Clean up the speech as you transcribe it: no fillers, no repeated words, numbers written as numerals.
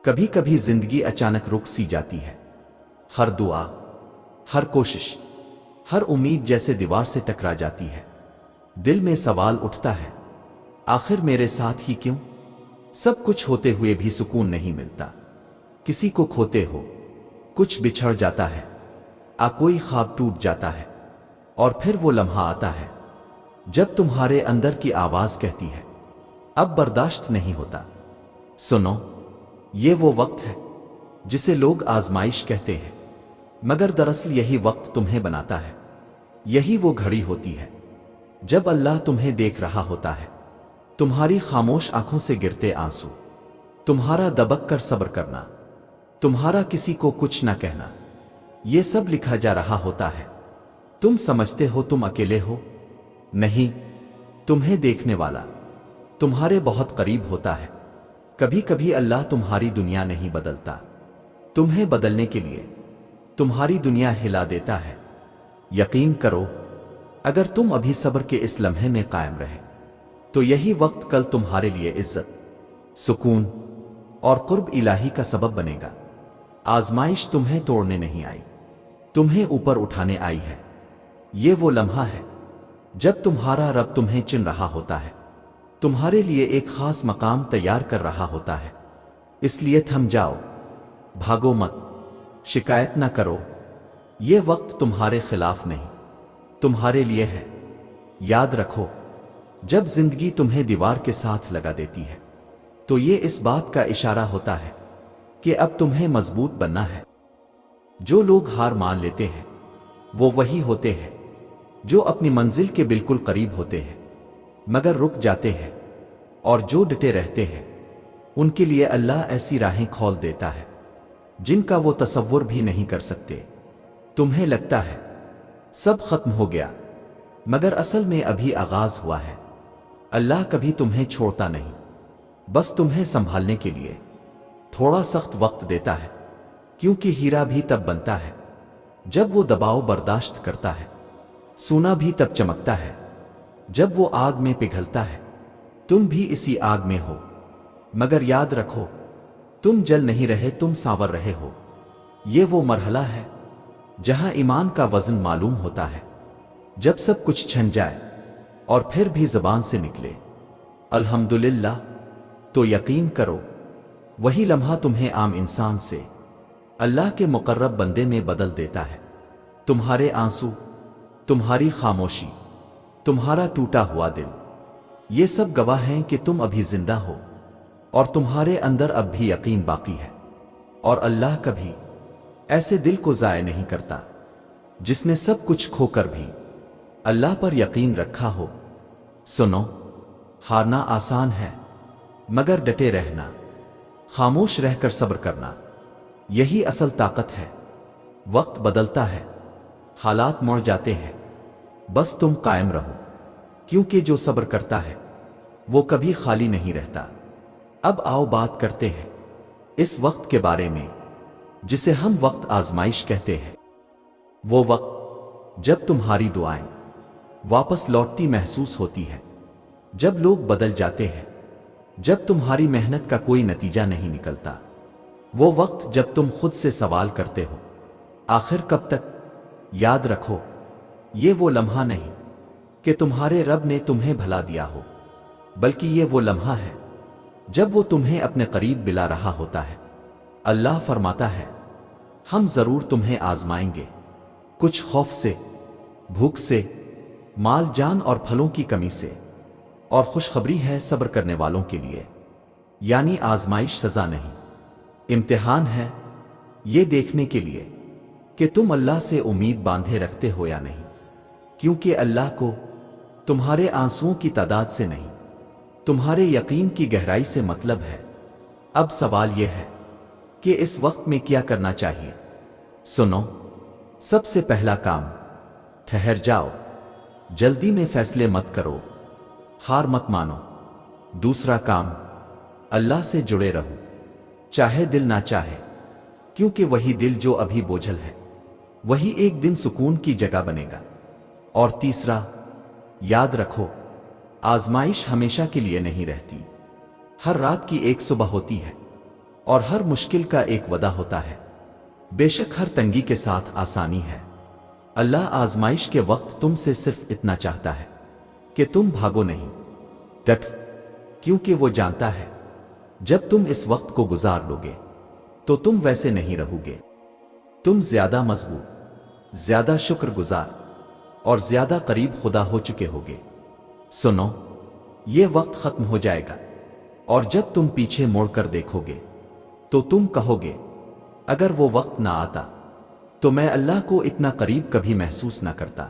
कभी कभी जिंदगी अचानक रुक सी जाती है। हर दुआ, हर कोशिश, हर उम्मीद जैसे दीवार से टकरा जाती है। दिल में सवाल उठता है, आखिर मेरे साथ ही क्यों? सब कुछ होते हुए भी सुकून नहीं मिलता। किसी को खोते हो, कुछ बिछड़ जाता है, कोई ख्वाब टूट जाता है, और फिर वो लम्हा आता है जब तुम्हारे अंदर की आवाज कहती है, अब बर्दाश्त नहीं होता। सुनो, ये वो वक्त है जिसे लोग आजमाइश कहते हैं, मगर दरअसल यही वक्त तुम्हें बनाता है। यही वो घड़ी होती है जब अल्लाह तुम्हें देख रहा होता है, तुम्हारी खामोश आंखों से गिरते आंसू, तुम्हारा दबक कर सब्र करना, तुम्हारा किसी को कुछ ना कहना, ये सब लिखा जा रहा होता है। तुम समझते हो तुम अकेले हो, नहीं, तुम्हें देखने वाला तुम्हारे बहुत करीब होता है। कभी कभी अल्लाह तुम्हारी दुनिया नहीं बदलता, तुम्हें बदलने के लिए तुम्हारी दुनिया हिला देता है। यकीन करो, अगर तुम अभी सब्र के इस लम्हे में कायम रहे तो यही वक्त कल तुम्हारे लिए इज्जत, सुकून और कुर्ब इलाही का सबब बनेगा। आजमाइश तुम्हें तोड़ने नहीं आई, तुम्हें ऊपर उठाने आई है। ये वो लम्हा है जब तुम्हारा रब तुम्हें चुन रहा होता है, तुम्हारे लिए एक खास मकाम तैयार कर रहा होता है। इसलिए थम जाओ, भागो मत, शिकायत ना करो। ये वक्त तुम्हारे खिलाफ नहीं, तुम्हारे लिए है। याद रखो, जब जिंदगी तुम्हें दीवार के साथ लगा देती है तो ये इस बात का इशारा होता है कि अब तुम्हें मजबूत बनना है। जो लोग हार मान लेते हैं वो वही होते हैं जो अपनी मंजिल के बिल्कुल करीब होते हैं मगर रुक जाते हैं, और जो डटे रहते हैं उनके लिए अल्लाह ऐसी राहें खोल देता है जिनका वो तसव्वुर भी नहीं कर सकते। तुम्हें लगता है सब खत्म हो गया, मगर असल में अभी आगाज हुआ है। अल्लाह कभी तुम्हें छोड़ता नहीं, बस तुम्हें संभालने के लिए थोड़ा सख्त वक्त देता है, क्योंकि हीरा भी तब बनता है जब वो दबाव बर्दाश्त करता है। सोना भी तब चमकता है जब वो आग में पिघलता है। तुम भी इसी आग में हो, मगर याद रखो, तुम जल नहीं रहे, तुम सांवर रहे हो। ये वो मरहला है जहां ईमान का वजन मालूम होता है, जब सब कुछ छन जाए और फिर भी जबान से निकले अल्हम्दुलिल्लाह। तो यकीन करो, वही लम्हा तुम्हें आम इंसान से अल्लाह के मुकर्रब बंदे में बदल देता है। तुम्हारे आंसू, तुम्हारी खामोशी, तुम्हारा टूटा हुआ दिल, ये सब गवाह हैं कि तुम अभी जिंदा हो और तुम्हारे अंदर अब भी यकीन बाकी है। और अल्लाह कभी ऐसे दिल को जाया नहीं करता जिसने सब कुछ खोकर भी अल्लाह पर यकीन रखा हो। सुनो, हारना आसान है, मगर डटे रहना, खामोश रहकर सब्र करना, यही असल ताकत है। वक्त बदलता है, हालात मुड़ जाते हैं, बस तुम कायम रहो, क्योंकि जो सब्र करता है वो कभी खाली नहीं रहता। अब आओ बात करते हैं इस वक्त के बारे में जिसे हम वक्त आजमाइश कहते हैं। वो वक्त जब तुम्हारी दुआएं वापस लौटती महसूस होती है, जब लोग बदल जाते हैं, जब तुम्हारी मेहनत का कोई नतीजा नहीं निकलता। वो वक्त जब तुम खुद से सवाल करते हो, आखिर कब तक? याद रखो, ये वो लम्हा नहीं कि तुम्हारे रब ने तुम्हें भला दिया हो, बल्कि ये वो लम्हा है जब वो तुम्हें अपने करीब बुला रहा होता है। अल्लाह फरमाता है, हम जरूर तुम्हें आजमाएंगे, कुछ खौफ से, भूख से, माल जान और फलों की कमी से, और खुशखबरी है सब्र करने वालों के लिए। यानी आजमाइश सजा नहीं, इम्तिहान है, ये देखने के लिए कि तुम अल्लाह से उम्मीद बांधे रखते हो या नहीं। क्योंकि अल्लाह को तुम्हारे आंसुओं की तादाद से नहीं, तुम्हारे यकीन की गहराई से मतलब है। अब सवाल यह है कि इस वक्त में क्या करना चाहिए। सुनो, सबसे पहला काम, ठहर जाओ, जल्दी में फैसले मत करो, हार मत मानो। दूसरा काम, अल्लाह से जुड़े रहो, चाहे दिल ना चाहे, क्योंकि वही दिल जो अभी बोझल है वही एक दिन सुकून की जगह बनेगा। और तीसरा, याद रखो, आजमाइश हमेशा के लिए नहीं रहती, हर रात की एक सुबह होती है। اور ہر مشکل کا ایک وعدہ ہوتا ہے۔ بے شک ہر تنگی کے ساتھ آسانی ہے۔ اللہ آزمائش کے وقت تم سے صرف اتنا چاہتا ہے کہ تم بھاگو نہیں، ڈٹ، کیونکہ وہ جانتا ہے جب تم اس وقت کو گزار لو گے تو تم ویسے نہیں رہو گے۔ تم زیادہ مضبوط، زیادہ شکر گزار اور زیادہ قریب خدا ہو چکے ہوگے۔ سنو، یہ وقت ختم ہو جائے گا، اور جب تم پیچھے موڑ کر دیکھو گے تو تم کہو گے اگر وہ وقت نہ آتا تو میں اللہ کو اتنا قریب کبھی محسوس نہ کرتا۔